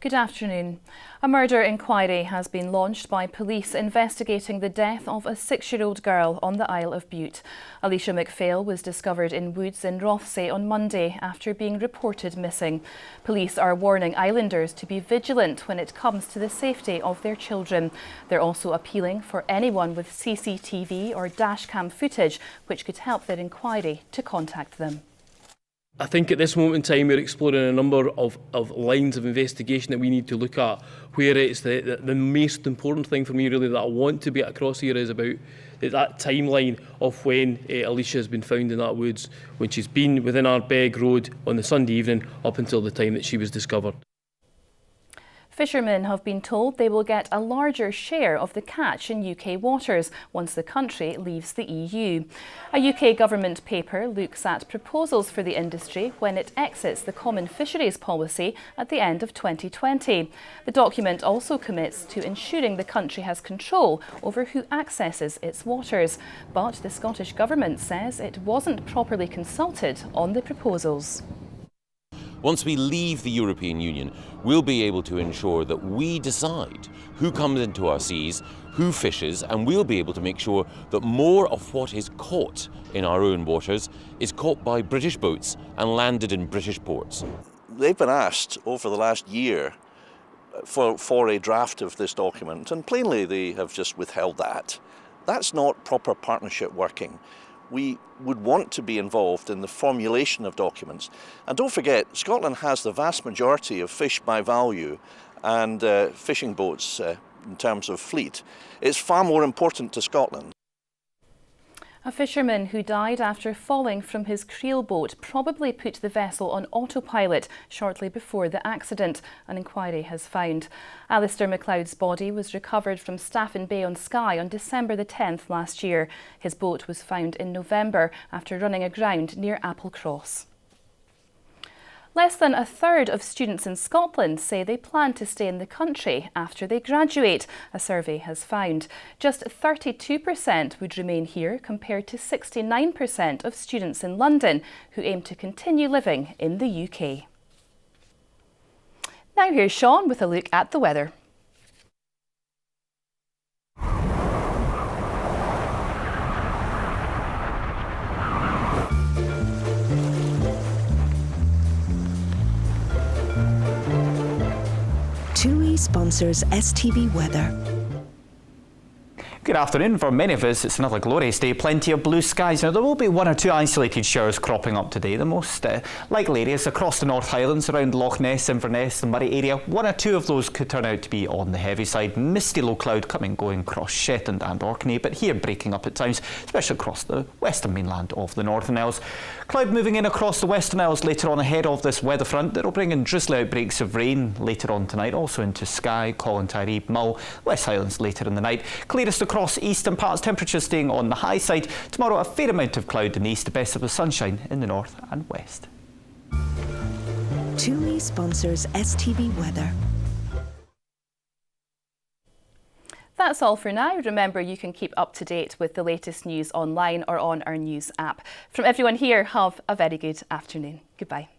Good afternoon. A murder inquiry has been launched by police investigating the death of a 6-year-old girl on the Isle of Bute. Alicia McPhail was discovered in woods in Rothesay on Monday after being reported missing. Police are warning islanders to be vigilant when it comes to the safety of their children. They're also appealing for anyone with CCTV or dashcam footage which could help their inquiry to contact them. I think at this moment in time we're exploring a number of lines of investigation that we need to look at, where it's the most important thing for me really that I want to get across here is about that timeline of when Alicia has been found in that woods, when she's been within our Beg Road on the Sunday evening up until the time that she was discovered. Fishermen have been told they will get a larger share of the catch in UK waters once the country leaves the EU. A UK government paper looks at proposals for the industry when it exits the Common Fisheries Policy at the end of 2020. The document also commits to ensuring the country has control over who accesses its waters. But the Scottish Government says it wasn't properly consulted on the proposals. Once we leave the European Union, we'll be able to ensure that we decide who comes into our seas, who fishes, and we'll be able to make sure that more of what is caught in our own waters is caught by British boats and landed in British ports. They've been asked over the last year for a draft of this document, and plainly they have just withheld that. That's not proper partnership working. We would want to be involved in the formulation of documents. And don't forget, Scotland has the vast majority of fish by value and fishing boats in terms of fleet. It's far more important to Scotland. A fisherman who died after falling from his creel boat probably put the vessel on autopilot shortly before the accident, an inquiry has found. Alistair MacLeod's body was recovered from Staffin Bay on Skye on December the 10th last year. His boat was found in November after running aground near Applecross. Less than a third of students in Scotland say they plan to stay in the country after they graduate, a survey has found. Just 32% would remain here compared to 69% of students in London who aim to continue living in the UK. Now here's Sean with a look at the weather. TUI sponsors STV weather. Good afternoon. For many of us, it's another glorious day. Plenty of blue skies. Now, there will be one or two isolated showers cropping up today. The most likely areas across the North Highlands, around Loch Ness, Inverness, the Murray area. One or two of those could turn out to be on the heavy side. Misty low cloud coming going across Shetland and Orkney, but here breaking up at times, especially across the western mainland of the Northern Isles. Cloud moving in across the Western Isles later on ahead of this weather front. That'll bring in drizzly outbreaks of rain later on tonight, also into Skye, Colin, Mull, West Highlands later in the night. Clearest across eastern parts, temperatures staying on the high side. Tomorrow a fair amount of cloud in the east, the best of the sunshine in the north and west. TUI sponsors STV weather. That's all for now. Remember, you can keep up to date with the latest news online or on our news app. From everyone here, have a very good afternoon. Goodbye.